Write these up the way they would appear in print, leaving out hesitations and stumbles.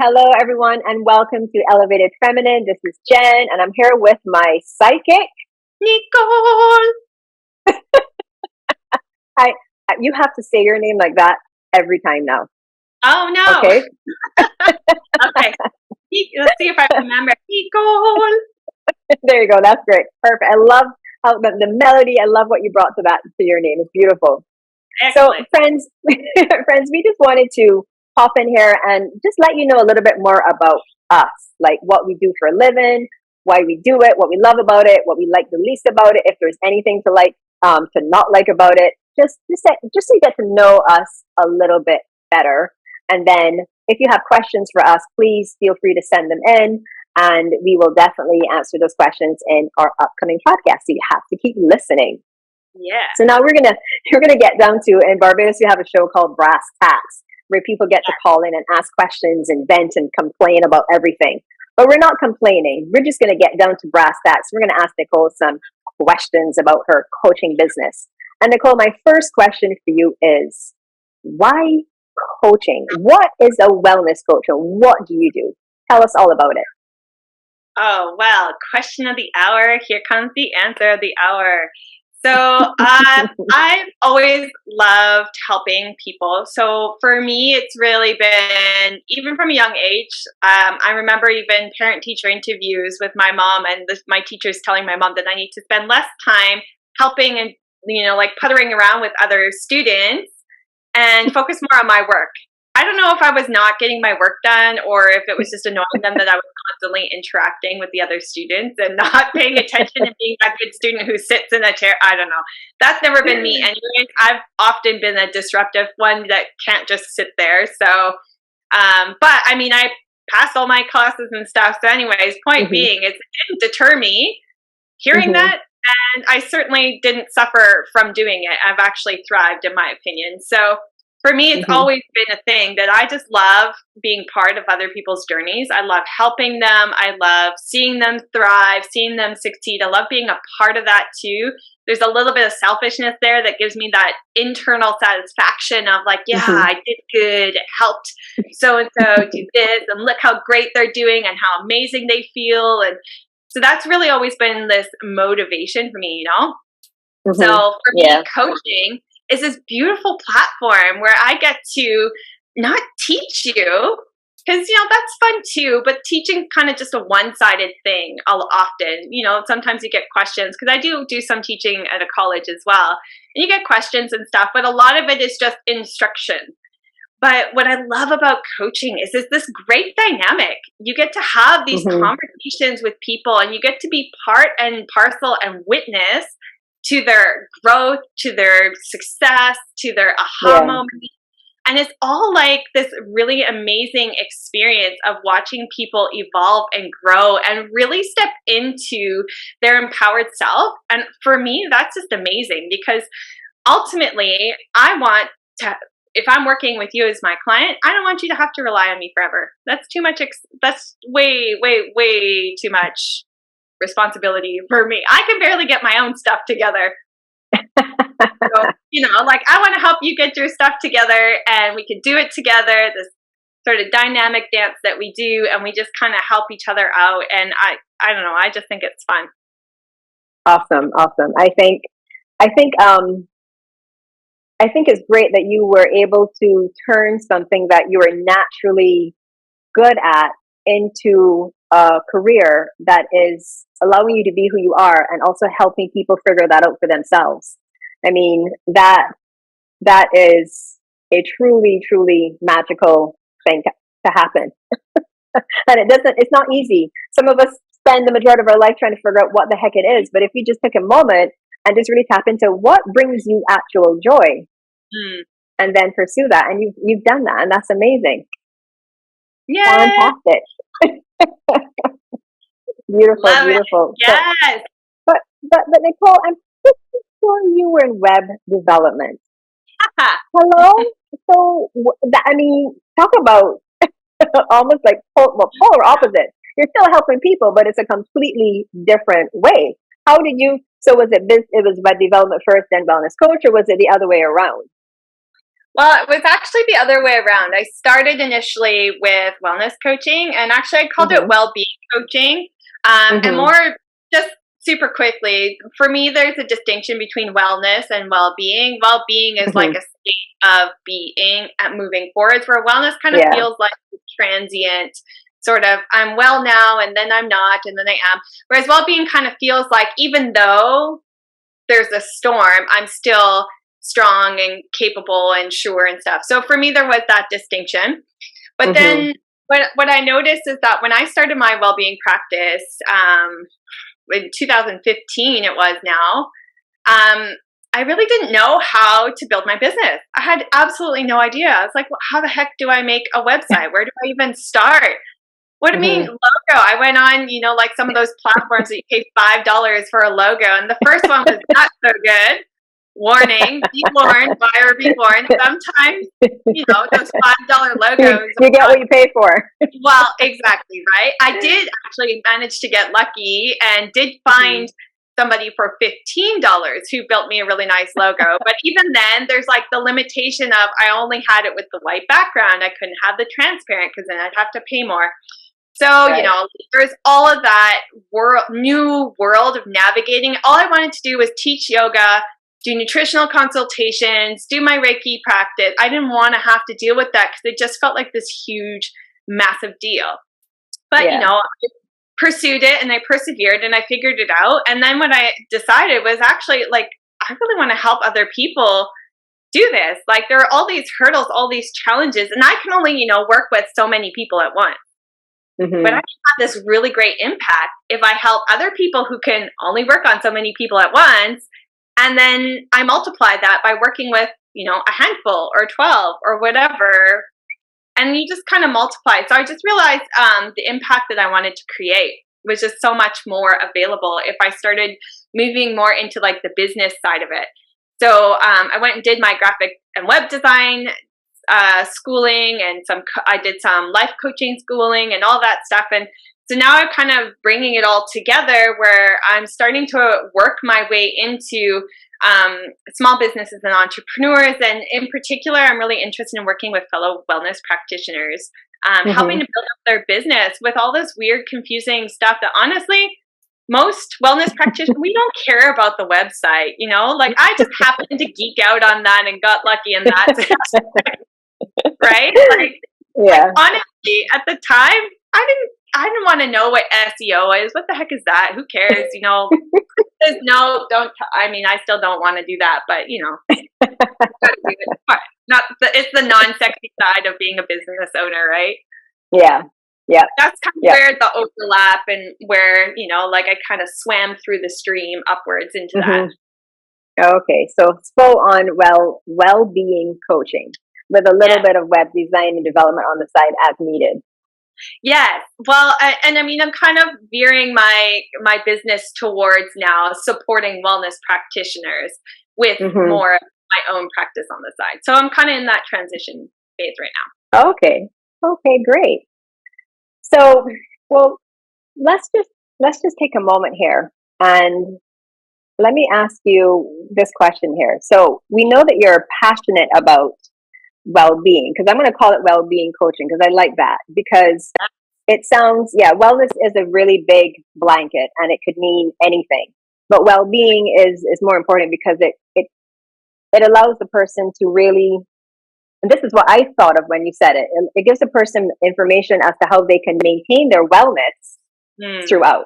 Hello, everyone, and welcome to Elevated Feminine. This is Jen, and I'm here with my psychic, Nicole. I, you have to say your name like that every time now, Oh no. okay? Okay. Let's see if I remember. Nicole. There you go. That's great. Perfect. I love how the melody. I love what you brought to your name. It's beautiful. So, Excellent. friends, friends, we just wanted to pop in here and just let you know a little bit more about us, like what we do for a living, why we do it, what we love about it, what we like the least about it, if there's anything to like, to not like about it. Just so you get to know us a little bit better. And then, if you have questions for us, please feel free to send them in, and we will definitely answer those questions in our upcoming podcast. So you have to keep listening. Yeah. So now we're gonna get down to, in Barbados we have a show called Brass Tacks, where people get to call in and ask questions and vent and complain about everything. But we're not complaining. We're just gonna get down to brass tacks. We're gonna ask Nicole some questions about her coaching business. And Nicole, my first question for you is, why coaching? What is a wellness coach, and what do you do? Tell us all about it. Oh well. Question of the hour. Here comes the answer of the hour. So I've always loved helping people. So for me, it's really been, even from a young age, I remember even parent-teacher interviews with my mom, and my teachers telling my mom that I need to spend less time helping and, like puttering around with other students and focus more on my work. I don't know if I was not getting my work done or if it was just annoying them that I was constantly interacting with the other students and not paying attention and being that good student who sits in a chair. I don't know. That's never been me. Anyways, I've often been a disruptive one that can't just sit there. So, but I mean, I passed all my classes and stuff. So anyways, point being, it didn't deter me hearing that. And I certainly didn't suffer from doing it. I've actually thrived, in my opinion. So for me, it's always been a thing that I just love being part of other people's journeys. I love helping them. I love seeing them thrive, seeing them succeed. I love being a part of that too. There's a little bit of selfishness there that gives me that internal satisfaction of like, yeah, I did good, helped so-and-so do this, and look how great they're doing and how amazing they feel. And so that's really always been this motivation for me. So for me, coaching is this beautiful platform where I get to not teach you, because that's fun too, but teaching kind of just a one-sided thing often. Sometimes you get questions, because I do some teaching at a college as well, and you get questions and stuff, but a lot of it is just instruction. But what I love about coaching is this great dynamic. You get to have these conversations with people, and you get to be part and parcel and witness to their growth, to their success, to their aha moment. And it's all like this really amazing experience of watching people evolve and grow and really step into their empowered self. And for me, that's just amazing, because ultimately I want to, if I'm working with you as my client, I don't want you to have to rely on me forever. That's too much. That's way, way, way too much responsibility for me. I can barely get my own stuff together. So, like, I want to help you get your stuff together, and we can do it together, this sort of dynamic dance that we do, and we just kind of help each other out. And I don't know, I just think it's fun. Awesome. I think it's great that you were able to turn something that you were naturally good at into a career that is allowing you to be who you are, and also helping people figure that out for themselves. I mean, that is a truly, truly magical thing to happen. And it's not easy. Some of us spend the majority of our life trying to figure out what the heck it is. But if you just take a moment and just really tap into what brings you actual joy, and then pursue that, and you've done that, and that's amazing. Yeah. Fantastic. Beautiful. Love beautiful. It. Yes. So, but Nicole, I'm pretty sure you were in web development. Hello. So talk about almost like polar opposite. You're still helping people, but it's a completely different way. How did you? So was it was web development first, then wellness coach, or was it the other way around? Well, it was actually the other way around. I started initially with wellness coaching, and actually I called it Mm-hmm. well-being coaching. And Mm-hmm. more just super quickly, for me, there's a distinction between wellness and well-being. Well-being is like Mm-hmm. a state of being and moving forwards, where wellness kind of Yeah. feels like transient, sort of, I'm well now, and then I'm not, and then I am. Whereas well-being kind of feels like even though there's a storm, I'm still strong and capable and sure and stuff. So for me, there was that distinction. But Mm-hmm. then what I noticed is that when I started my well-being practice, in 2015, it was now, I really didn't know how to build my business. I had absolutely no idea. I was like, well, how the heck do I make a website? Where do I even start? What do you mean Mm-hmm. logo? I went on, like some of those platforms that you pay $5 for a logo, and the first one was not so good. Warning, be warned, buyer be warned. Sometimes, those $5 You, logos you are get not what you pay for. well, exactly, right? I did actually manage to get lucky and did Mm-hmm. find somebody for $15 who built me a really nice logo. But even then, there's like the limitation of I only had it with the white background. I couldn't have the transparent because then I'd have to pay more. So, Right. there's all of that new world of navigating. All I wanted to do was teach yoga, do nutritional consultations, do my Reiki practice. I didn't want to have to deal with that because it just felt like this huge, massive deal. But, Yeah. I pursued it and I persevered and I figured it out. And then what I decided was actually like, I really want to help other people do this. Like, there are all these hurdles, all these challenges, and I can only, work with so many people at once. But I Mm-hmm. can have this really great impact if I help other people who can only work on so many people at once. And then I multiply that by working with, a handful or 12 or whatever. And you just kind of multiply. So I just realized the impact that I wanted to create was just so much more available if I started moving more into like the business side of it. So I went and did my graphic and web design schooling, and I did some life coaching schooling and all that stuff. And so now I'm kind of bringing it all together where I'm starting to work my way into small businesses and entrepreneurs. And in particular, I'm really interested in working with fellow wellness practitioners, helping Mm-hmm. to build up their business with all this weird, confusing stuff that honestly, most wellness practitioners, we don't care about the website, like I just happened to geek out on that and got lucky in that. Right? Like Yeah. honestly, at the time, I didn't want to know what SEO is. What the heck is that? Who cares? There's no don't. I mean, I still don't want to do that, but gotta do it. But not it's the non-sexy side of being a business owner, right? Yeah. Yeah. That's kind of Yeah. where the overlap and where like I kind of swam through the stream upwards into that. Mm-hmm. Okay. So full on well-being coaching with a little Yeah. bit of web design and development on the side as needed. Yes. Well, and I mean, I'm kind of veering my business towards now supporting wellness practitioners with Mm-hmm. more of my own practice on the side. So I'm kind of in that transition phase right Okay. Okay, great. So, well, let's just let's just take a moment here and let me ask you this question here. So, we know that you're passionate about well-being because I'm going to call it well-being coaching because I like that because it sounds, yeah, wellness is a really big blanket and it could mean anything. But well-being is more important because it allows the person to really, and this is what I thought of when you said it. It gives a person information as to how they can maintain their wellness now. throughout.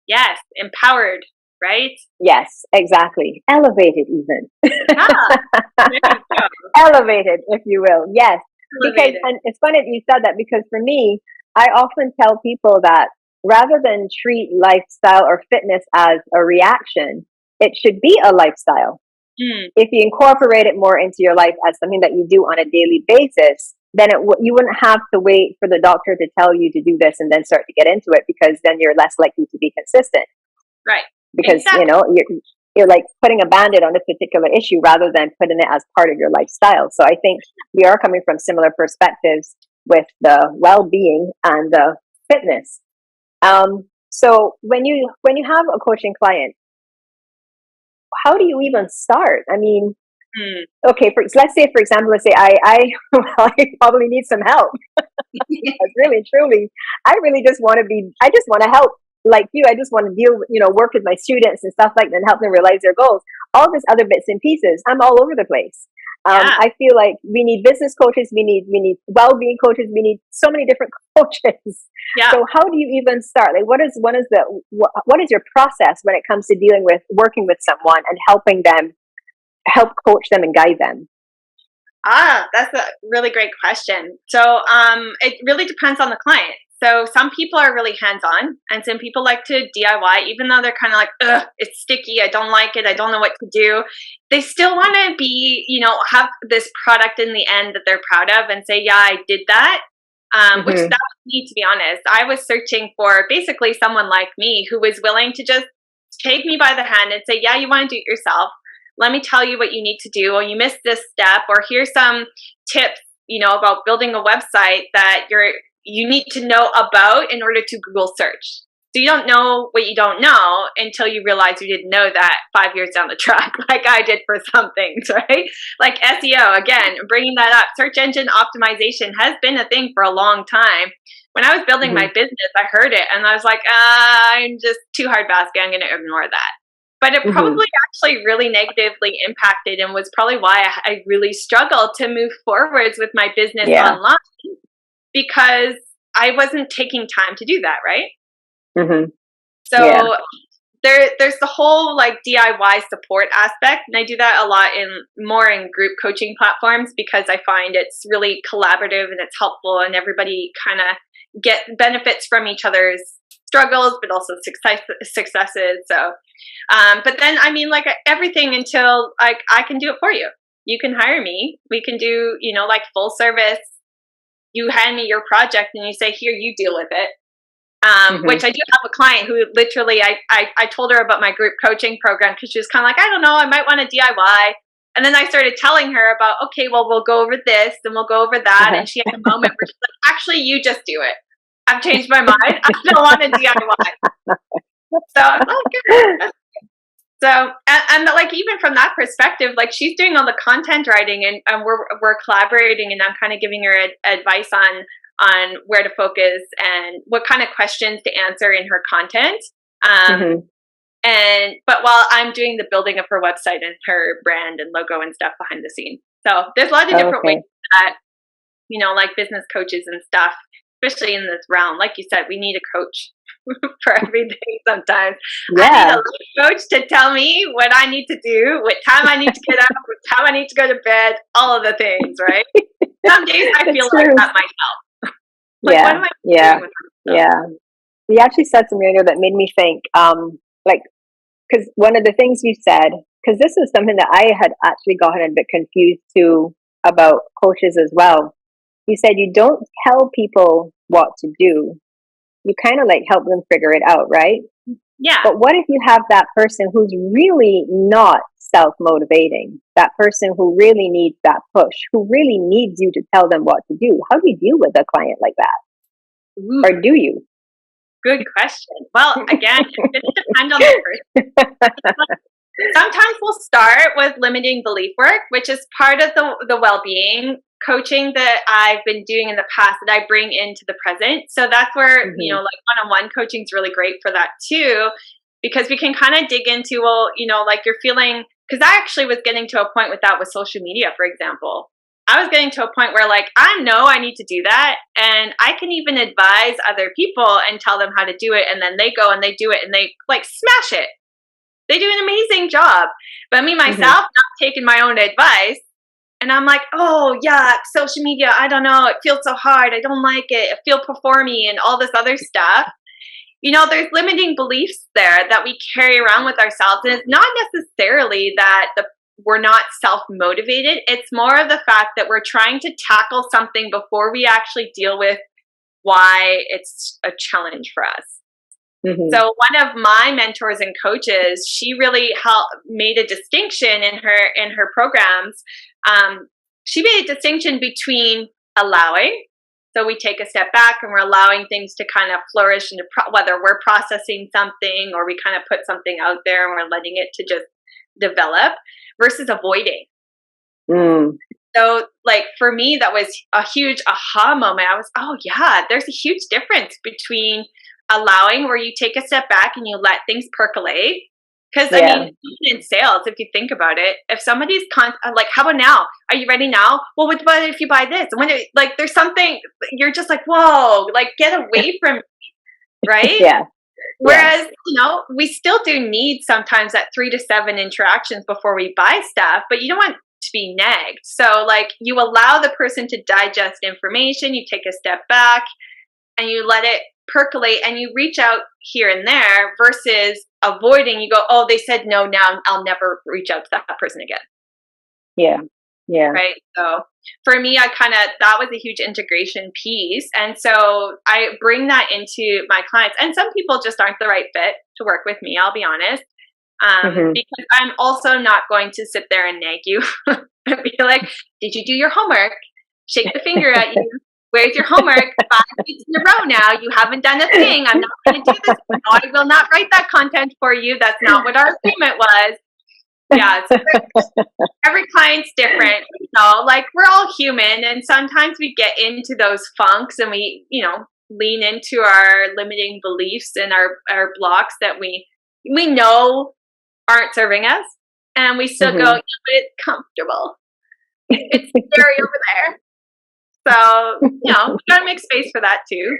Yes, empowered, right? Yes, exactly. Elevated, even. Yeah, there you go. Elevated, if you will. Yes. Because, Elevated. and it's funny that you said that because for me, I often tell people that rather than treat lifestyle or fitness as a reaction, it should be a lifestyle. Mm, If you incorporate it more into your life as something that you do on a daily basis, then you wouldn't have to wait for the doctor to tell you to do this and then start to get into it because then you're less likely to be consistent right. because Exactly. you're like putting a band-aid on this particular issue rather than putting it as part of your lifestyle. So I think we are coming from similar perspectives with the well-being and the fitness. So when you have a coaching client, how do you even start? I mean, Mm. Okay, let's say, for example, let's say well, I probably need some help. Because really, truly, I just want to help like you. I just want to work with my students and stuff like that and help them realize their goals. All this other bits and pieces, I'm all over the place. Yeah. I feel like we need business coaches, we need well-being coaches, we need so many different coaches. Yeah. So how do you even start? Like, what is your process when it comes to working with someone and help coach them and guide them? That's a really great question. So, it really depends on the client. So some people are really hands-on, and some people like to DIY, even though they're kind of like, ugh, it's sticky. I don't like it. I don't know what to do. They still want to be, have this product in the end that they're proud of and say, yeah, I did that. Which that was me, to be honest. I was searching for basically someone like me who was willing to just take me by the hand and say, yeah, you want to do it yourself. Let me tell you what you need to do, or you missed this step, or here's some tips, about building a website that you need to know about in order to Google search. So you don't know what you don't know until you realize you didn't know that 5 years down the track, like I did for some things, right? Like SEO, again, bringing that up. Search engine optimization has been a thing for a long time. When I was building my business, I heard it and I was like, I'm just too hard basket. I'm going to ignore that. But it probably actually really negatively impacted and was probably why I really struggled to move forwards with my business online, because I wasn't taking time to do that, right? So there's the whole like DIY support aspect, and I do that a lot in group coaching platforms because I find it's really collaborative and it's helpful, and everybody kind of benefits from each other's struggles, but also successes. So, but then I mean, like everything until I can do it for you. You can hire me. We can do like full service. You hand me your project and you say, here, you deal with it. Which I do have a client who literally, I told her about my group coaching program because she was kind of like, I don't know, I might want to DIY. And then I started telling her about, okay, well, we'll go over this and we'll go over that. And she had a moment where she's like, actually, you just do it. I've changed my mind. I don't want to DIY. So I'm like, so, and like, even from that perspective, like she's doing all the content writing and we're collaborating, and I'm kind of giving her advice on where to focus and what kind of questions to answer in her content. But while I'm doing the building of her website and her brand and logo and stuff behind the scenes. So there's a lot of different ways that, like business coaches and stuff, especially in this realm. Like you said, we need a coach for everything sometimes. I need a life coach to tell me what I need to do, what time I need to get up, what time I need to go to bed, all of the things, right? Some days I feel like that myself. Like, what am I doing with myself? You actually said something earlier that made me think, because one of the things you said, because this is something that I had actually gotten a bit confused too about coaches as well. You said you don't tell people what to do. You kind of like help them figure it out, right? Yeah. But what if you have that person who's really not self-motivating, that person who really needs that push, who really needs you to tell them what to do? How do you deal with a client like that? Ooh. Or do you? Good question. Well, again, it's going to depend on the person. Sometimes we'll start with limiting belief work, which is part of the well-being coaching that I've been doing in the past that I bring into the present. So that's where, like one-on-one coaching is really great for that too, because we can kind of dig into, well, like you're feeling, because I actually was getting to a point with that with social media, for example. I was getting to a point where like, I know I need to do that. And I can even advise other people and tell them how to do it. And then they go and they do it and they like smash it. They do an amazing job. But me, myself, not taking my own advice. And I'm like, oh, yeah, social media, I don't know. It feels so hard. I don't like it. I feel performy and all this other stuff. There's limiting beliefs there that we carry around with ourselves. And it's not necessarily that we're not self-motivated. It's more of the fact that we're trying to tackle something before we actually deal with why it's a challenge for us. So one of my mentors and coaches, she really made a distinction in her programs. She made a distinction between allowing. So we take a step back and we're allowing things to kind of flourish, into whether we're processing something or we kind of put something out there and we're letting it to just develop, versus avoiding. Mm. So like for me, that was a huge aha moment. I was, oh yeah, there's a huge difference between allowing where you take a step back and you let things percolate. Because I Yeah. mean, even in sales, if you think about it, if somebody's like, how about now? Are you ready now? Well, what about if you buy this? And when like there's something, you're just like, whoa, like get away from, right? Yeah. Yeah. Whereas, we still do need sometimes that 3 to 7 interactions before we buy stuff, but you don't want to be nagged. So, like, you allow the person to digest information, you take a step back, and you let it percolate, and you reach out here and there versus avoiding. You go, oh, they said no, now I'll never reach out to that person again. Yeah. Yeah. Right. So for me, that was a huge integration piece. And so I bring that into my clients. And some people just aren't the right fit to work with me, I'll be honest. Mm-hmm. Because I'm also not going to sit there and nag you and be like, did you do your homework? Shake the finger at you. Where's your homework? 5 weeks in a row now. You haven't done a thing. I'm not going to do this. No, I will not write that content for you. That's not what our agreement was. Yeah. So every client's different, like we're all human, and sometimes we get into those funks and we, lean into our limiting beliefs and our blocks that we know aren't serving us, and we still go, Mm-hmm. yeah, but it's comfortable. It's scary over there. So, we gotta make space for that too.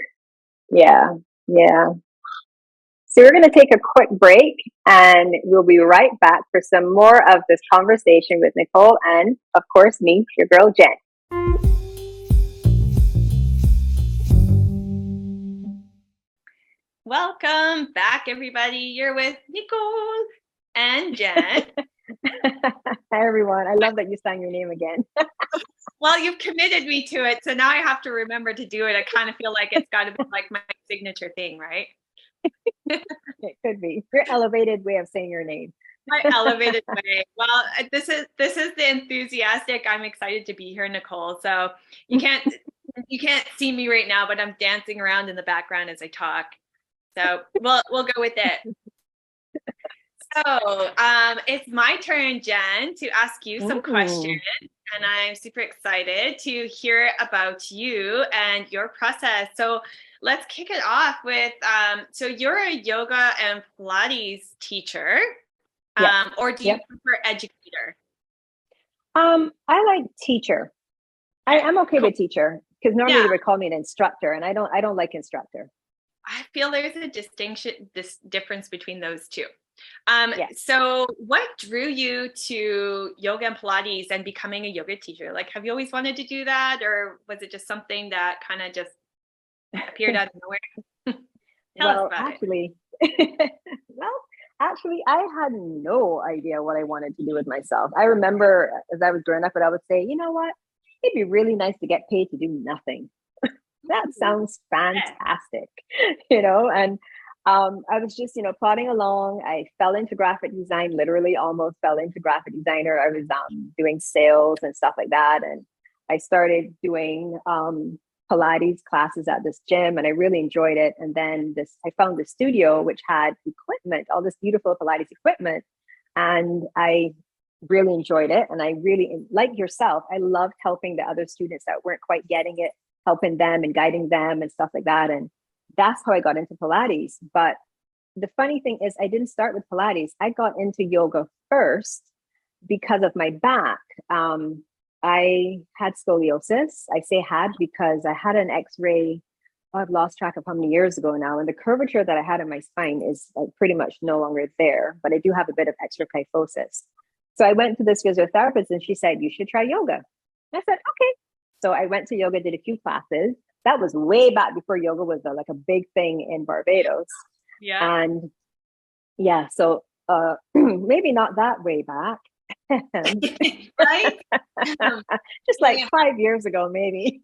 Yeah. Yeah. So we're going to take a quick break and we'll be right back for some more of this conversation with Nicole and, of course, me, your girl, Jen. Welcome back, everybody. You're with Nicole and Jen. Hi, everyone. I love that you sang your name again. Well, you've committed me to it, so now I have to remember to do it. I kind of feel like it's got to be like my signature thing, right? It could be your elevated way of saying your name. My elevated way. Well, this is the enthusiastic. I'm excited to be here, Nicole. So you can't see me right now, but I'm dancing around in the background as I talk. So we'll go with it. So it's my turn, Jen, to ask you some questions, and I'm super excited to hear about you and your process. So let's kick it off with, so you're a yoga and Pilates teacher, or do you prefer educator? I like teacher. Okay, I'm okay cool. with teacher because normally Yeah. they would call me an instructor, and I don't like instructor. I feel there's a this difference between those two. Yes. So what drew you to yoga and Pilates and becoming a yoga teacher? Like, have you always wanted to do that, or was it just something that kind of just appeared out of nowhere? Tell us about actually, well, actually, I had no idea what I wanted to do with myself. I remember as I was growing up, but I would say, you know what? It'd be really nice to get paid to do nothing. That sounds fantastic, and I was just, plodding along. I fell into graphic design, literally almost fell into graphic designer. I was doing sales and stuff like that. And I started doing Pilates classes at this gym, and I really enjoyed it. And then I found this studio which had equipment, all this beautiful Pilates equipment. And I really enjoyed it. And I really, like yourself, I loved helping the other students that weren't quite getting it, helping them and guiding them and stuff like that. And that's how I got into Pilates. But the funny thing is, I didn't start with Pilates. I got into yoga first because of my back. I had scoliosis. I say had because I had an x-ray. I've lost track of how many years ago now. And the curvature that I had in my spine is like pretty much no longer there, but I do have a bit of extra kyphosis. So I went to this physiotherapist and she said, you should try yoga. And I said, okay. So I went to yoga, did a few classes. That was way back before yoga was like a big thing in Barbados. Yeah. And yeah, so maybe not that way back. Right? Just like 5 years ago, maybe.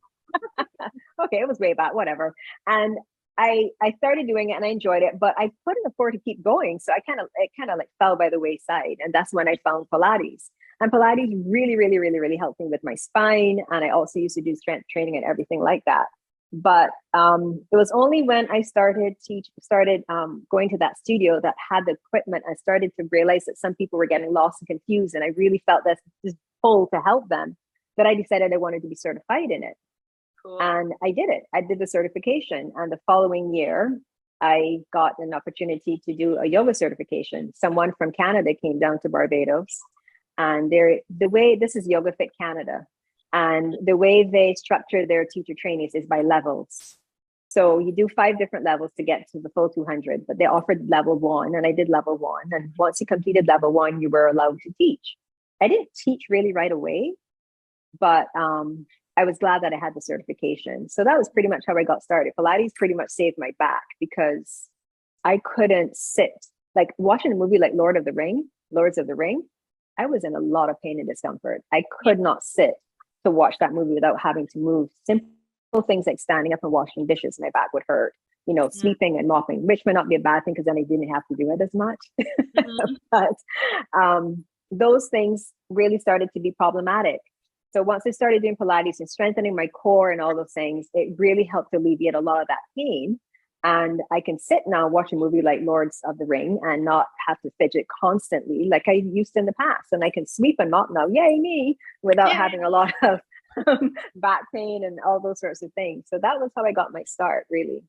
Okay, it was way back, whatever. And I started doing it and I enjoyed it, but I couldn't afford to keep going. So it kind of like fell by the wayside. And that's when I found Pilates. And Pilates really, really, really, really helped me with my spine. And I also used to do strength training and everything like that. But it was only when I started going to that studio that had the equipment, I started to realize that some people were getting lost and confused. And I really felt this pull to help them that I decided I wanted to be certified in it. Cool. And I did it. I did the certification. And the following year, I got an opportunity to do a yoga certification. Someone from Canada came down to Barbados. And the way this is Yoga Fit Canada. And the way they structure their teacher trainings is by levels. So you do 5 different levels to get to the full 200, but they offered level 1, and I did level 1. And once you completed level 1, you were allowed to teach. I didn't teach really right away, but I was glad that I had the certification. So that was pretty much how I got started. Pilates pretty much saved my back because I couldn't sit. Like watching a movie like Lords of the Ring, I was in a lot of pain and discomfort. I could not sit to watch that movie without having to move. Simple things like standing up and washing dishes, my back would hurt. Sweeping and mopping, which might not be a bad thing because then I didn't have to do it as much. But those things really started to be problematic. So once I started doing Pilates and strengthening my core and all those things, it really helped alleviate a lot of that pain. And I can sit now, watch a movie like Lords of the Ring and not have to fidget constantly like I used to in the past. And I can sweep and mop now, yay me, without having a lot of back pain and all those sorts of things. So that was how I got my start, really.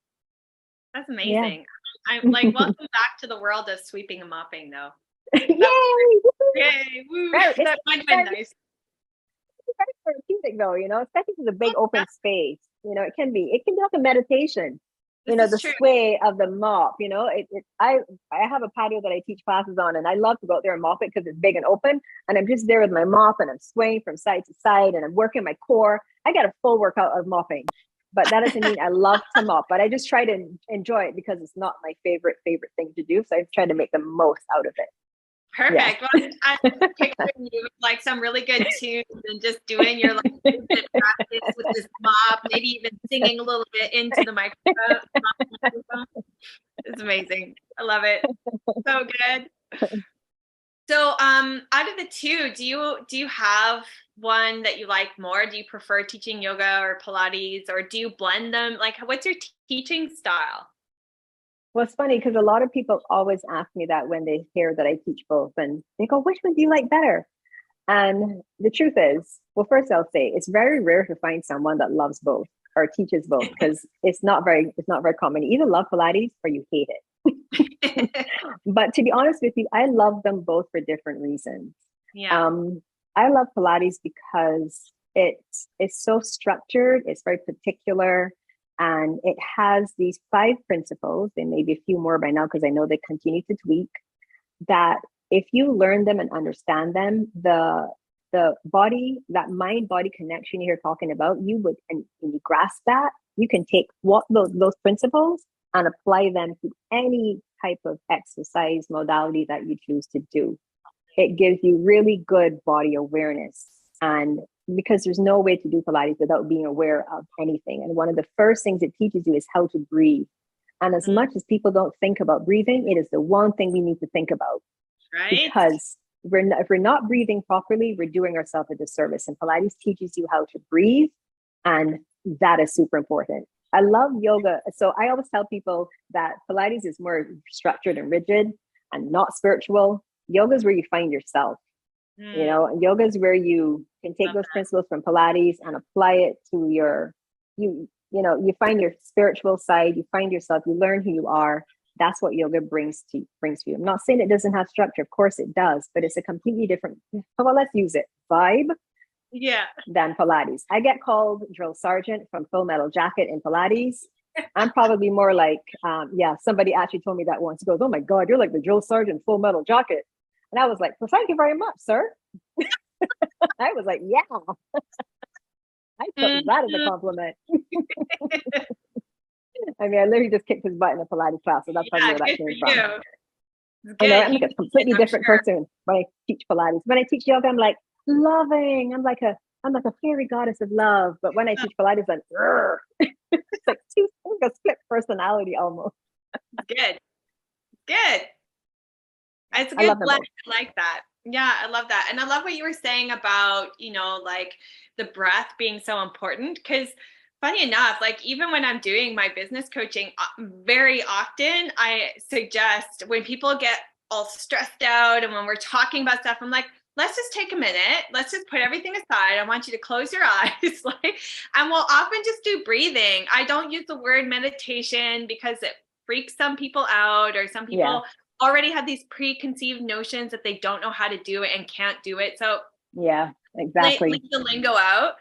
That's amazing. Yeah. I'm like, welcome back to the world of sweeping and mopping, though. Yay! Yay! Woo! That might have been nice. It's very therapeutic, though, especially if it's a big open space. It can be like a meditation. The sway of the mop. I have a patio that I teach classes on, and I love to go out there and mop it because it's big and open. And I'm just there with my mop, and I'm swaying from side to side, and I'm working my core. I get a full workout of mopping, but that doesn't mean I love to mop. But I just try to enjoy it because it's not my favorite thing to do. So I try to make the most out of it. Perfect. Yeah. Well, I'm picturing you with like some really good tunes and just doing your like practice with this mop, maybe even singing a little bit into the microphone. It's amazing. I love it. So good. So, out of the two, do you have one that you like more? Do you prefer teaching yoga or Pilates, or do you blend them? Like, what's your teaching style? Well, it's funny because a lot of people always ask me that when they hear that I teach both, and they go, which one do you like better? And the truth is, well, first I'll say it's very rare to find someone that loves both or teaches both because it's not very common. You either love Pilates or you hate it. But to be honest with you, I love them both for different reasons. Yeah. I love Pilates because it's so structured, it's very particular. And it has these 5 principles, and maybe a few more by now because I know they continue to tweak, that if you learn them and understand them, the body, that mind-body connection you're talking about, you would, and you grasp that, you can take what those principles and apply them to any type of exercise modality that you choose to do. It gives you really good body awareness. And because there's no way to do Pilates without being aware of anything. And one of the first things it teaches you is how to breathe. And as much as people don't think about breathing, it is the one thing we need to think about. Right. Because if we're not breathing properly, we're doing ourselves a disservice. And Pilates teaches you how to breathe. And that is super important. I love yoga. So I always tell people that Pilates is more structured and rigid and not spiritual. Yoga is where you find yourself. Yoga is where you can take those principles from Pilates and apply it to you find your spiritual side, you find yourself, you learn who you are. That's what yoga brings to you. I'm not saying it doesn't have structure. Of course it does, but it's a completely different, well, let's use it, vibe than Pilates. I get called drill sergeant from Full Metal Jacket in Pilates. I'm probably more like, somebody actually told me that once. He goes, oh my God, you're like the drill sergeant Full Metal Jacket. And I was like, well, thank you very much, sir. I was like, yeah. I took that as a compliment. I mean, I literally just kicked his butt in a Pilates class, so that's probably where that came from. I'm like a completely different person when I teach Pilates. When I teach yoga, I'm like loving. I'm like a fairy goddess of love. But when I teach Pilates, I'm it's like a split personality almost. Good. It's a good blend. I like that. Yeah, I love that. And I love what you were saying about, like the breath being so important. Because funny enough, like even when I'm doing my business coaching, very often I suggest when people get all stressed out and when we're talking about stuff, I'm like, let's just take a minute. Let's just put everything aside. I want you to close your eyes. And we'll often just do breathing. I don't use the word meditation because it freaks some people out, or some Yeah. people already have these preconceived notions that they don't know how to do it and can't do it. So Yeah, exactly. leave the lingo out,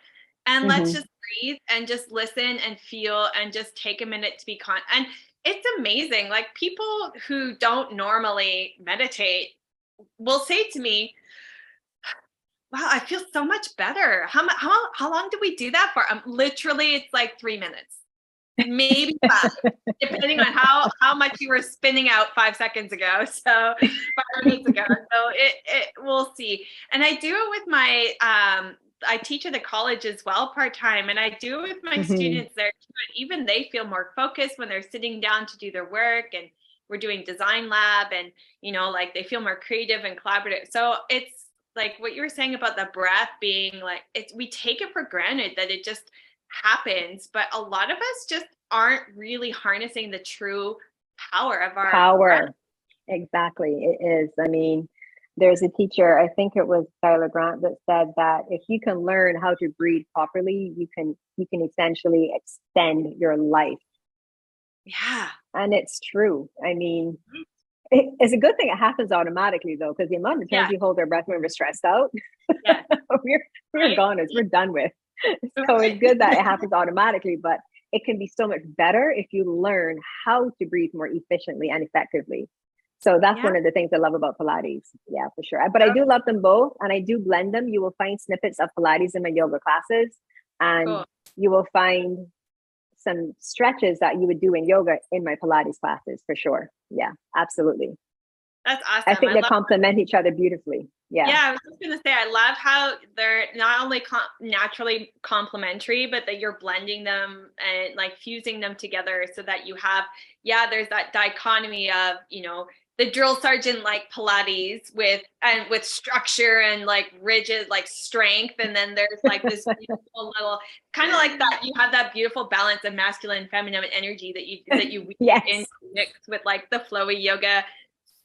and let's Hmm. just breathe and just listen and feel and just take a minute to be and it's amazing. Like, people who don't normally meditate will say to me, wow, I feel so much better. How long do we do that for? Literally, it's like 3 minutes, maybe five, depending on how much you were spinning out 5 seconds ago. So 5 minutes ago. So we'll see. And I do it with my I teach at a college as well, part-time, and I do it with my Hmm. students there too. And even they feel more focused when they're sitting down to do their work, and we're doing design lab, and like, they feel more creative and collaborative. So it's like what you were saying about the breath being like, we take it for granted that it just happens, but a lot of us just aren't really harnessing the true power of our breath. Power. Exactly. It is. I mean, there's a teacher, I think it was Tyler Grant, that said that if you can learn how to breathe properly, you can essentially extend your life. Yeah. And it's true. I mean, it's a good thing it happens automatically though, because the amount of times Yeah. we hold our breath when we're stressed out, Yeah. we're Right. goners, we're done with. So it's Right. good that it happens automatically, but it can be so much better if you learn how to breathe more efficiently and effectively. So that's Yeah. one of the things I love about Pilates. Yeah, for sure. But I do love them both, and I do blend them. You will find snippets of Pilates in my yoga classes, and Cool. you will find some stretches that you would do in yoga in my Pilates classes for sure. Yeah, absolutely. That's I awesome. think I they love. complement each other beautifully. Yeah. Yeah, I was just gonna say, I love how they're not only naturally complementary, but that you're blending them and like fusing them together so that you have, yeah, there's that dichotomy of, the drill sergeant like Pilates with structure and like rigid like strength, and then there's like this beautiful little kind of like that. You have that beautiful balance of masculine and feminine energy that you weave in Yes. mixed with like the flowy yoga,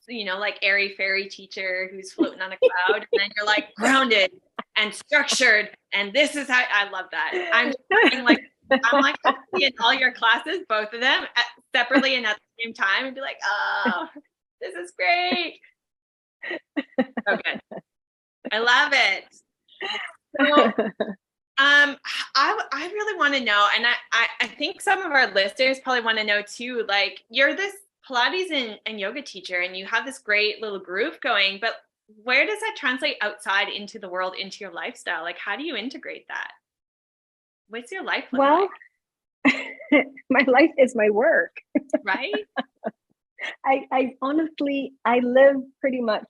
like airy fairy teacher who's floating on a cloud, and then you're like grounded and structured, and this is how I love that. I'm like I could be in all your classes, both of them separately and at the same time, and be like, oh, this is great. So good. I love it. So I really want to know, and I think some of our listeners probably want to know too, like, you're this Pilates and yoga teacher, and you have this great little groove going, but where does that translate outside into the world, into your lifestyle? Like, how do you integrate that? What's your life look Well, like? my life is my work. Right? I honestly, I live pretty much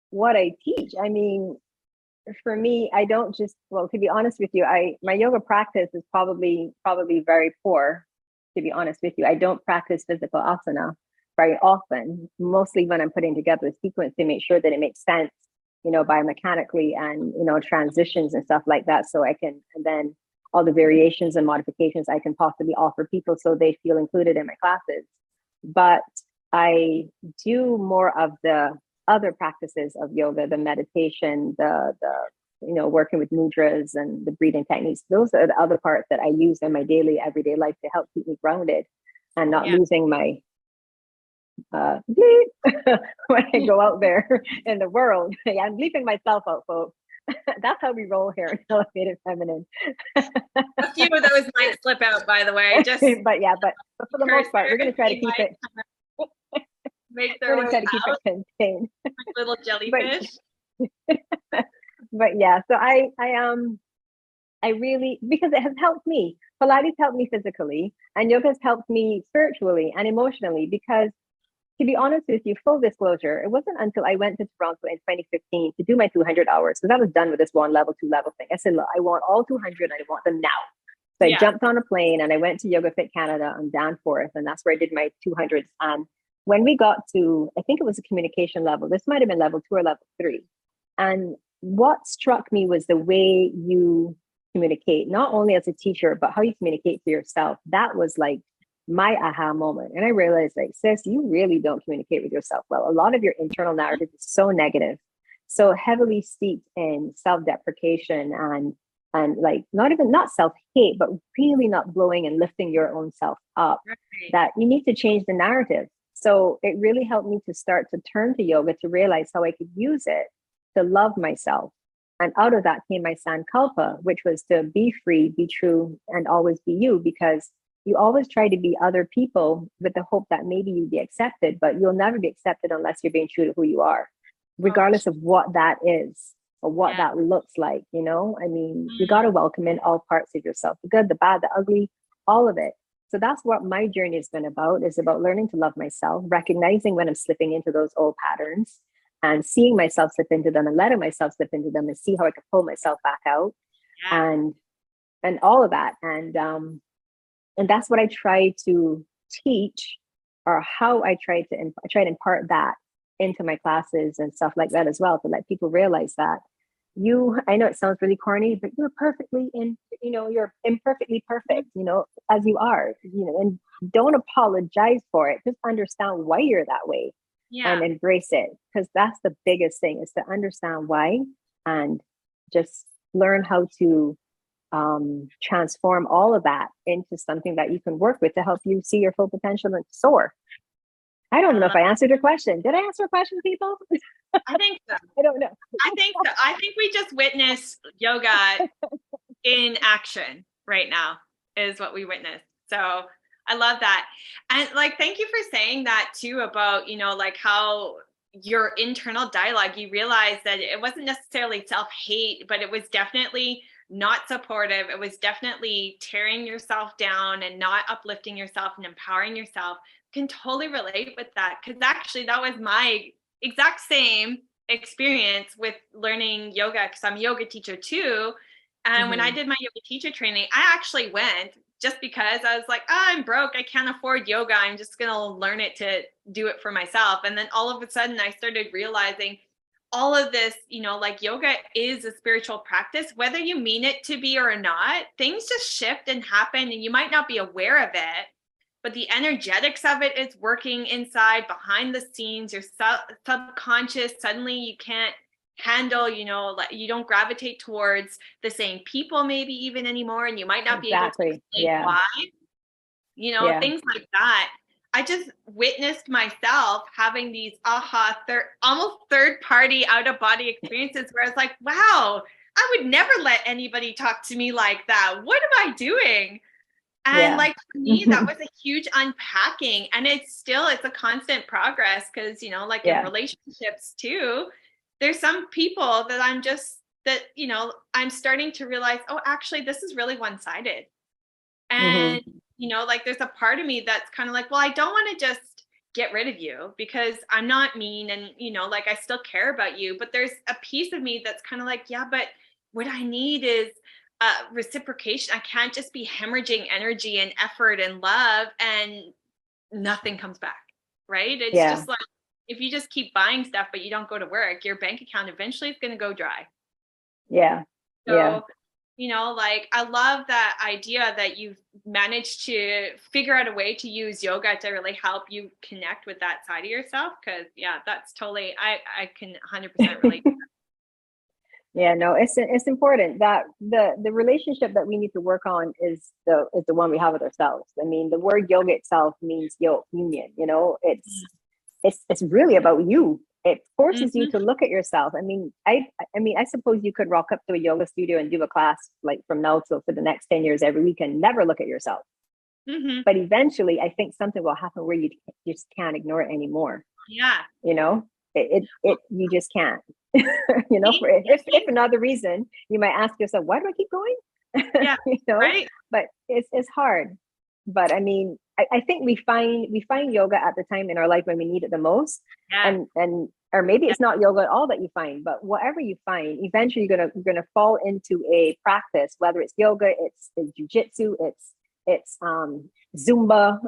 what I teach. I mean, for me, I don't just, well, to be honest with you, my yoga practice is probably very poor, to be honest with you. I don't practice physical asana very often, mostly when I'm putting together a sequence to make sure that it makes sense, biomechanically, and transitions and stuff like that. So I can, and then all the variations and modifications I can possibly offer people so they feel included in my classes. But I do more of the other practices of yoga, the meditation, the working with mudras and the breathing techniques. Those are the other parts that I use in my daily, everyday life to help keep me grounded and not Yeah. losing my bleep when I go out there in the world. Yeah, I'm bleeping myself out, folks. That's how we roll here in Elevated Feminine. A few of those might slip out, by the way. Just but for the most part, we're going to try to keep it. Make We're their going to way try to keep it out contained. like little jellyfish. But yeah, so I really, because it has helped me. Pilates helped me physically, and yoga has helped me spiritually and emotionally. Because, to be honest with you, full disclosure, it wasn't until I went to Toronto in 2015 to do my 200 hours, because I was done with this 1 level, 2 level thing. I said, look, I want all 200 and I want them now. So I jumped on a plane and I went to Yoga Fit Canada on Danforth, and that's where I did my 200s. And when we got to, I think it was a communication level, this might have been level 2 or level 3. And what struck me was the way you communicate, not only as a teacher, but how you communicate to yourself. That was like my aha moment. And I realized, like, sis, you really don't communicate with yourself well. A lot of your internal narrative is so negative. so heavily steeped in self-deprecation and like not self-hate, but really not blowing and lifting your own self up, Right. that you need to change the narrative. So it really helped me to start to turn to yoga to realize how I could use it to love myself. And out of that came my sankalpa, which was to be free, be true, and always be you, because you always try to be other people with the hope that maybe you'd be accepted, but you'll never be accepted unless you're being true to who you are, Oh, regardless of what that is or what yeah. that looks like. You know, I mean, you got Mm, to welcome in all parts of yourself, the good, the bad, the ugly, all of it. So that's what my journey has been about, is about learning to love myself, recognizing when I'm slipping into those old patterns and seeing myself slip into them and letting myself slip into them and see how I can pull myself back out, yeah. and all of that. And that's what I try to teach, or how I try to impart that into my classes and stuff like that as well, to let people realize that I know it sounds really corny, but you're imperfectly perfect, as you are, and don't apologize for it. Just understand why you're that way and Yeah. embrace it. Because that's the biggest thing, is to understand why, and just learn how to transform all of that into something that you can work with to help you see your full potential and soar. I don't I know if love I answered your question. Did I answer a question, people? I think so. I don't know. I think so. I think we just witnessed yoga in action right now is what we witnessed. So I love that. And like, thank you for saying that too about, like how your internal dialogue, you realize that it wasn't necessarily self-hate, but it was definitely not supportive. It was definitely tearing yourself down and not uplifting yourself and empowering yourself. Can totally relate with that, because actually that was my exact same experience with learning yoga, because I'm a yoga teacher too. And when I Mm-hmm. did my yoga teacher training, I actually went just because I was like, I'm broke. I can't afford yoga. I'm just going to learn it to do it for myself. And then all of a sudden, I started realizing all of this, like yoga is a spiritual practice, whether you mean it to be or not. Things just shift and happen, and you might not be aware of it, but the energetics of it is working inside behind the scenes. Your subconscious, suddenly you can't handle, like you don't gravitate towards the same people maybe even anymore, and you might not be able to Exactly. explain Yeah. why, Yeah. things like that. I just witnessed myself having these almost third party out of body experiences where I was like, wow, I would never let anybody talk to me like that. What am I doing? And Yeah. like for me, that was a huge unpacking. And it's a constant progress, because, like in Yeah. relationships too, there's some people that I'm starting to realize, oh, actually, this is really one sided. And, Mm-hmm. like there's a part of me that's kind of like, well, I don't want to just get rid of you because I'm not mean, and, like I still care about you. But there's a piece of me that's kind of like, yeah, but what I need is reciprocation. I can't just be hemorrhaging energy and effort and love and nothing comes back. Right. It's Yeah. just like, if you just keep buying stuff, but you don't go to work, your bank account eventually is going to go dry. Yeah. Yeah. So, like I love that idea that you've managed to figure out a way to use yoga to really help you connect with that side of yourself. Cause yeah, that's totally, I can 100% relate. Yeah, no, it's important that the relationship that we need to work on is the one we have with ourselves. I mean, the word yoga itself means yoke, union. It's really about you. It forces you Mm-hmm, to look at yourself. I mean, I suppose you could rock up to a yoga studio and do a class like from now till for the next 10 years every week and never look at yourself. mm-hmm. But eventually, I think something will happen where you just can't ignore it anymore. Yeah. You know, Well, you just can't. For I if think, another reason, you might ask yourself, why do I keep going? yeah, you know, right. but it's hard. But I mean, I think we find yoga at the time in our life when we need it the most, Yeah. and or maybe Yeah. it's not yoga at all that you find, but whatever you find, eventually you're gonna fall into a practice, whether it's yoga, it's jujitsu, it's Zumba,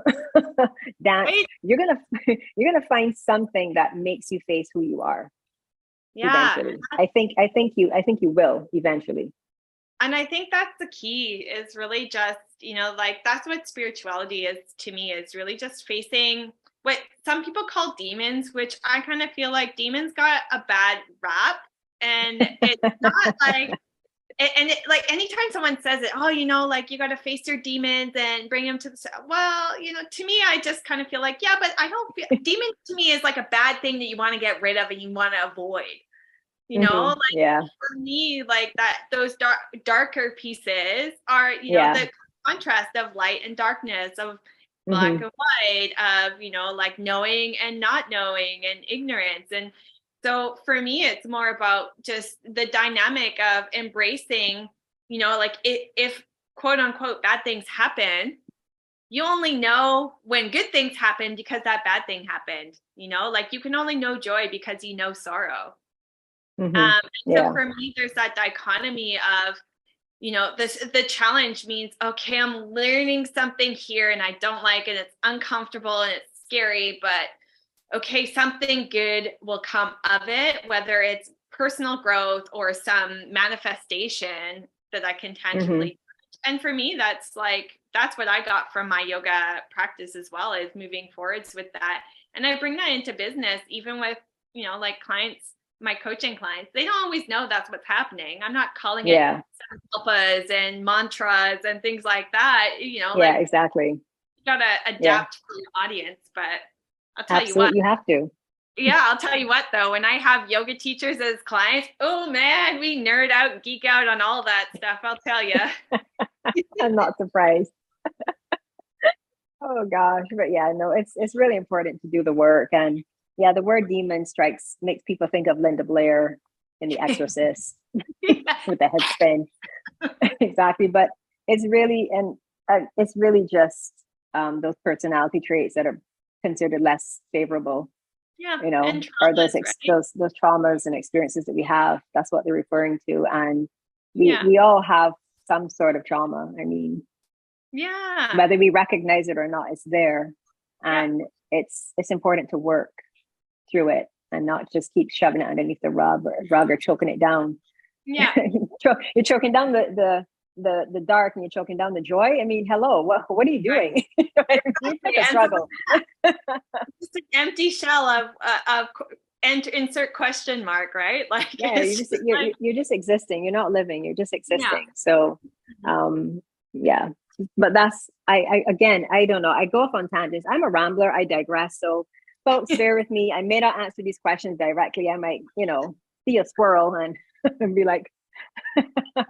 dance. Right. You're gonna find something that makes you face who you are Yeah. eventually. I think you will eventually. And I think that's the key, is really just, like that's what spirituality is to me, is really just facing what some people call demons, which I kind of feel like demons got a bad rap. And it's not like, and it, like anytime someone says it, oh, like you got to face your demons and bring them to the, well, to me, I just kind of feel like, yeah, but I don't feel, demons to me is like a bad thing that you want to get rid of and you want to avoid, like Yeah. for me, like that, those darker pieces are, Yeah. the contrast of light and darkness, of black Mm-hmm. and white, of, like knowing and not knowing, and ignorance. And so for me, it's more about just the dynamic of embracing, like if quote unquote bad things happen, you only know when good things happen because that bad thing happened, like you can only know joy because you know sorrow. Mm-hmm. So Yeah. for me, there's that dichotomy of, the challenge means, okay, I'm learning something here and I don't like it. It's uncomfortable and it's scary, but okay, something good will come of it, whether it's personal growth or some manifestation that I can Mm-hmm. tangibly touch. And for me, that's what I got from my yoga practice as well, is moving forwards with that. And I bring that into business, even with, like clients, my coaching clients, they don't always know that's what's happening. I'm not calling it Yeah. sankalpas and mantras and things like that, Yeah, like exactly. you gotta Yeah, adapt for your audience. But I'll tell you what, absolutely. You have to. yeah, I'll tell you what though, when I have yoga teachers as clients, oh man, we nerd out and geek out on all that stuff, I'll tell you. I'm not surprised. Oh gosh, but yeah, no, it's really important to do the work. And yeah, the word demon makes people think of Linda Blair in The Exorcist with the head spin. Exactly, but it's really just those personality traits that are considered less favorable, Yeah, and or those traumas, right? those traumas and experiences that we have. That's what they're referring to, and we Yeah, we all have some sort of trauma. I mean, yeah, whether we recognize it or not, it's there, yeah, and it's important to work through it and not just keep shoving it underneath the rug or choking it down. yeah. You're choking down the dark, and you're choking down the joy. I mean, hello, what are you Right. doing? You pick a And so struggle. just an empty shell of and insert question mark, right? Like Yeah, it's just like, you're just existing. You're not living. You're just yeah. existing. So, yeah. But I again, I don't know. I go off on tangents. I'm a rambler. I digress. So, folks, bear with me. I may not answer these questions directly. I might, see a squirrel and and be like,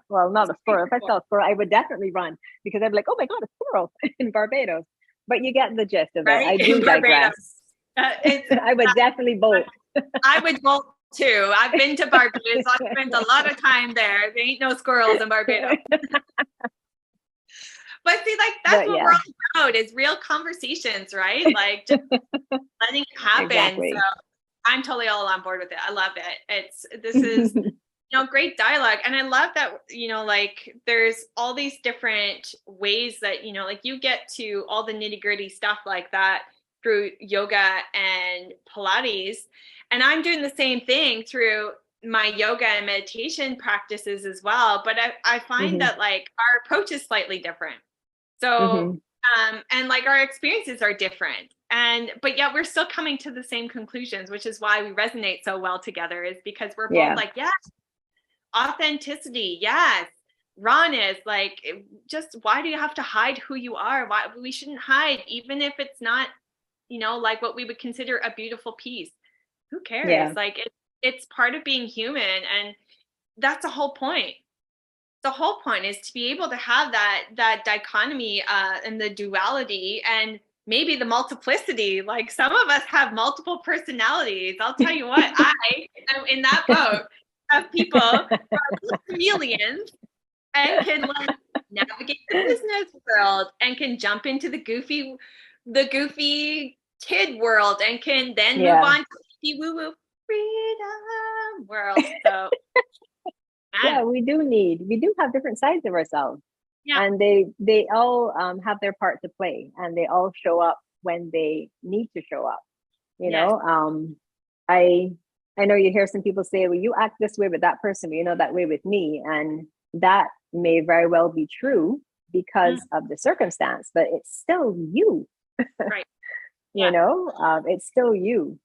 well, not a squirrel. If I saw a squirrel, I would definitely run because I'd be like, oh my God, a squirrel in Barbados. But you get the gist of it. Right? I In do Barbados. digress. It's I would definitely bolt. I would bolt too. I've been to Barbados. I spent a lot of time there. There ain't no squirrels in Barbados. But see, like that's But what we're yeah, all about, is real conversations, right? Like just letting it happen. So exactly. I'm totally all on board with it. I love it. This is great dialogue. And I love that, like there's all these different ways that, like you get to all the nitty gritty stuff like that through yoga and Pilates. And I'm doing the same thing through my yoga and meditation practices as well. But I find Hmm. that like our approach is slightly different. So, Hmm. and like our experiences are different. But yet we're still coming to the same conclusions, which is why we resonate so well together, is because we're both Yeah. like, yeah, authenticity, yes, rawness, like just why do you have to hide who you are? Why we shouldn't hide, even if it's not, like what we would consider a beautiful piece. Who cares? Yeah. Like it's part of being human, and that's the whole point. The whole point is to be able to have that dichotomy and the duality, and maybe the multiplicity. Like some of us have multiple personalities. I'll tell you what, I am in that boat of people who are chameleons and can like navigate the business world and can jump into the goofy kid world and can then move Yeah. on to the woo woo freedom world. So Yeah, man, we do have different sides of ourselves, yeah, and they all have their part to play, and they all show up when they need to show up. You yes. know, I I know you hear some people say, well, you act this way with that person, but that way with me. And that may very well be true Mm, because of the circumstance, but it's still you, right. Yeah. it's still you.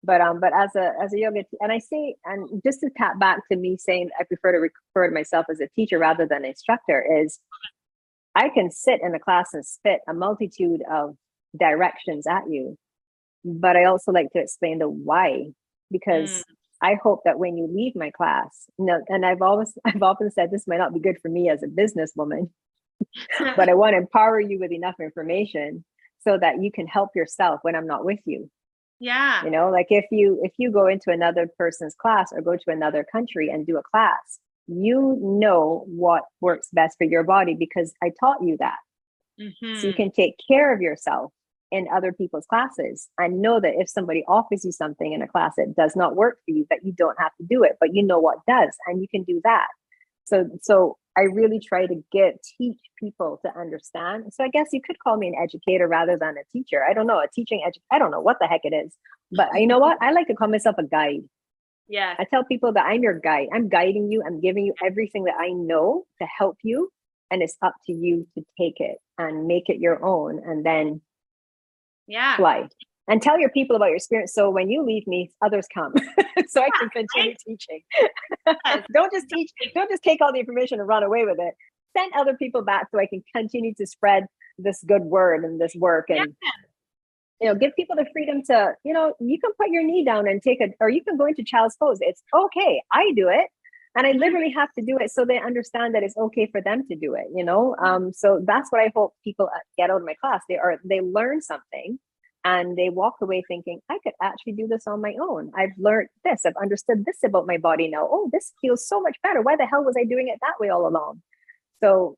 but as a yoga, and I say, and just to tap back to me saying I prefer to refer to myself as a teacher rather than an instructor, is I can sit in a class and spit a multitude of directions at you, but I also like to explain the why, because I hope that when you leave my class, and I've often said this might not be good for me as a businesswoman, but I want to empower you with enough information so that you can help yourself when I'm not with you. Yeah. You know, like if you go into another person's class or go to another country and do a class, you know what works best for your body because I taught you that. So you can take care of yourself in other people's classes and know that if somebody offers you something in a class that does not work for you, that you don't have to do it, but you know what does, and you can do that. So I really try to teach people to understand. So I guess you could call me an educator rather than a teacher. I don't know, I don't know what the heck it is, but you know what? I like to call myself a guide. Yeah. I tell people that I'm your guide. I'm guiding you. I'm giving you everything that I know to help you. And it's up to you to take it and make it your own and then fly. And tell your people about your experience. So when you leave me, others come. So I can continue teaching. Don't just take all the information and run away with it. Send other people back so I can continue to spread this good word and this work. And give people the freedom to, you can put your knee down and or you can go into child's pose. It's okay. I do it. And I literally have to do it so they understand that it's okay for them to do it, So that's what I hope people get out of my class. They learn something and they walk away thinking, I could actually do this on my own. I've learned this. I've understood this about my body now. Oh, this feels so much better. Why the hell was I doing it that way all along? So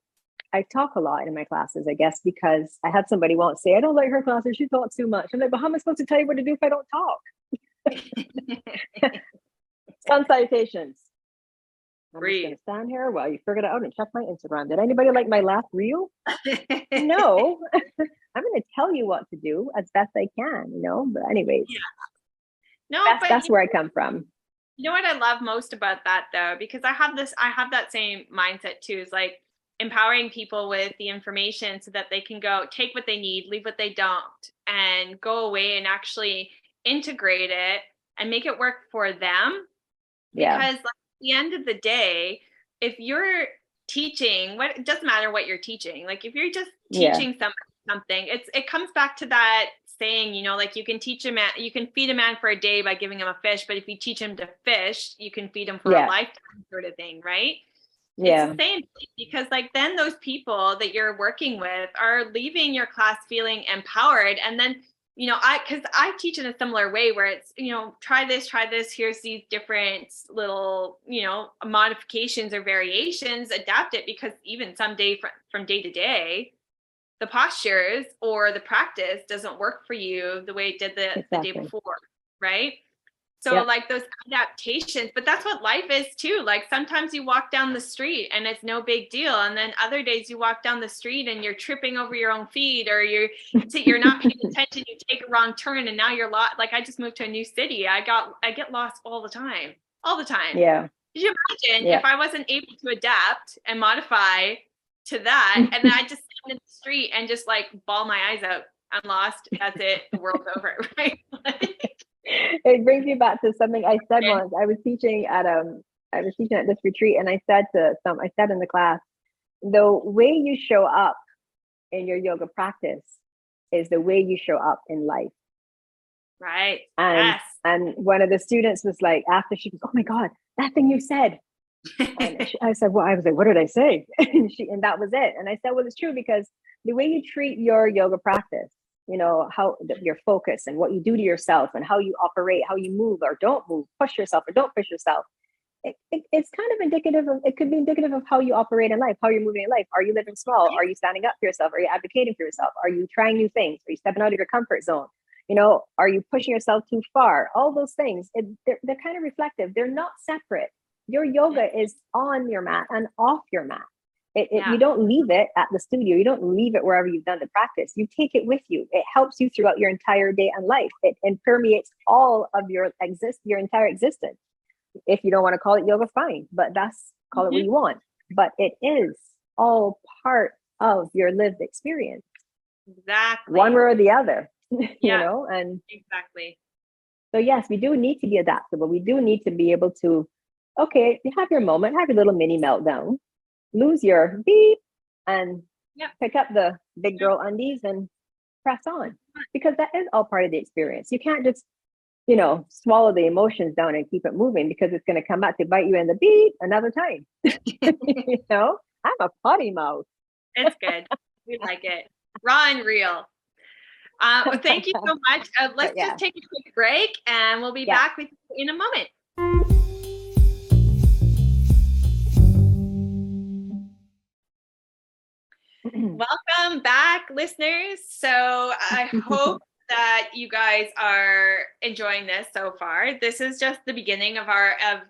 I talk a lot in my classes, I guess, because I had somebody once say, I don't like her classes. She talks too much. I'm like, but how am I supposed to tell you what to do if I don't talk? Sun salutations. I'm just going to stand here while you figure it out and check my Instagram. Did anybody like my last reel? No. I'm going to tell you what to do as best I can, But anyways, that's where I come from. You know what I love most about that, though, because I have that same mindset too. Is like empowering people with the information so that they can go take what they need, leave what they don't, and go away and actually integrate it and make it work for them. Because at the end of the day, if you're teaching, it doesn't matter what you're teaching. Like if you're just teaching something, it comes back to that saying, like you can you can feed a man for a day by giving him a fish, but if you teach him to fish, you can feed him for a lifetime, sort of thing, right? It's the same thing, because like then those people that you're working with are leaving your class feeling empowered, and then because I teach in a similar way where it's, try this, here's these different little, modifications or variations, adapt it, because even someday from day to day, the postures or the practice doesn't work for you the way it did the day before, right? So like those adaptations, but that's what life is too. Like sometimes you walk down the street and it's no big deal. And then other days you walk down the street and you're tripping over your own feet, or you're not paying attention, you take a wrong turn and now you're lost. Like I just moved to a new city. I get lost all the time. Yeah. Could you imagine if I wasn't able to adapt and modify to that, and then I just stand in the street and just like bawl my eyes out? I'm lost. That's it. The world's over, right? It brings me back to something I said once. I was teaching at this retreat, and I said in the class, the way you show up in your yoga practice is the way you show up in life. Right. And one of the students was like, after, she goes, oh my God, that thing you said. And I said, well, I was like, what did I say? And that was it. And I said, well, it's true, because the way you treat your yoga practice, how your focus and what you do to yourself and how you operate, how you move or don't move, push yourself or don't push yourself. It's kind of it could be indicative of how you operate in life, how you're moving in life. Are you living small? Are you standing up for yourself? Are you advocating for yourself? Are you trying new things? Are you stepping out of your comfort zone? Are you pushing yourself too far? All those things, they're kind of reflective. They're not separate. Your yoga is on your mat and off your mat. You don't leave it at the studio. You don't leave it wherever you've done the practice. You take it with you. It helps you throughout your entire day and life. It permeates all of your entire existence. If you don't want to call it yoga, fine, but call it what you want. But it is all part of your lived experience. Exactly. One way or the other, and exactly. So yes, we do need to be adaptable. We do need to be able to, okay, you have your moment, have your little mini meltdown, lose your beep, and Yep. pick up the big girl undies and press on, because that is all part of the experience. You can't just, swallow the emotions down and keep it moving, because it's going to come back to bite you in the beep another time. I'm a potty mouth. It's good. We like it. Raw and real. Well, thank you so much. Let's Yeah. just take a quick break and we'll be back with you in a moment. Welcome back, listeners. So I hope that you guys are enjoying this so far. This is just the beginning of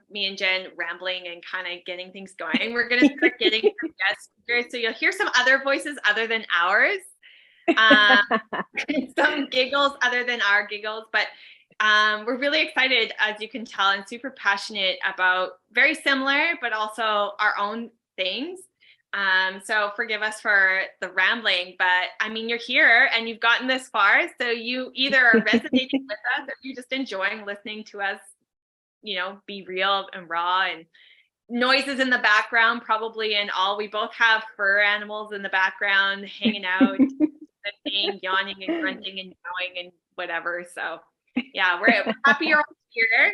me and Jen rambling and kind of getting things going. We're going to start getting some guest speakers, so you'll hear some other voices other than ours, some giggles other than our giggles, but we're really excited, as you can tell, and super passionate about very similar but also our own things. So forgive us for the rambling, but I mean, you're here and you've gotten this far, so you either are resonating with us or you're just enjoying listening to us, be real and raw, and noises in the background probably, and all. We both have fur animals in the background hanging out, yawning and grunting and yawing and whatever. So yeah, we're happy you're all here.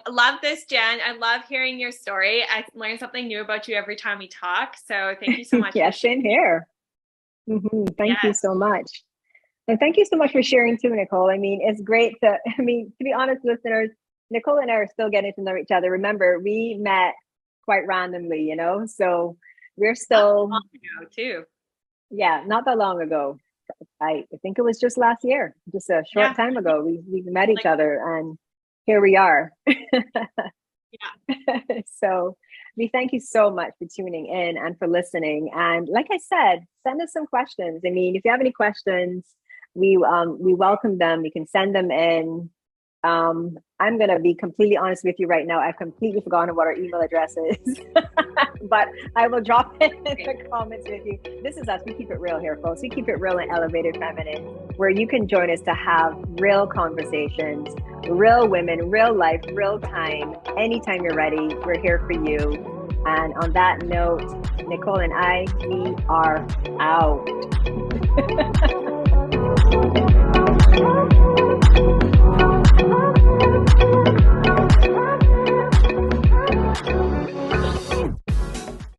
Love this, Jen. I love hearing your story. I learn something new about you every time we talk. So thank you so much. Yeah, same here. Thank you so much. And thank you so much for sharing too, Nicole. I mean, it's great to be honest, listeners, Nicole and I are still getting to know each other. Remember, we met quite randomly, so we're still not long ago, too. Yeah, not that long ago. I think it was just last year, just a short time ago. We met each other, and here we are. So we thank you so much for tuning in and for listening. And like I said, send us some questions. I mean, if you have any questions, we welcome them. You can send them in. I'm going to be completely honest with you right now. I've completely forgotten what our email address is, but I will drop it in the comments with you. This is us. We keep it real here, folks. We keep it real and elevated feminine, where you can join us to have real conversations, real women, real life, real time. Anytime you're ready, we're here for you. And on that note, Nicole and I, we are out.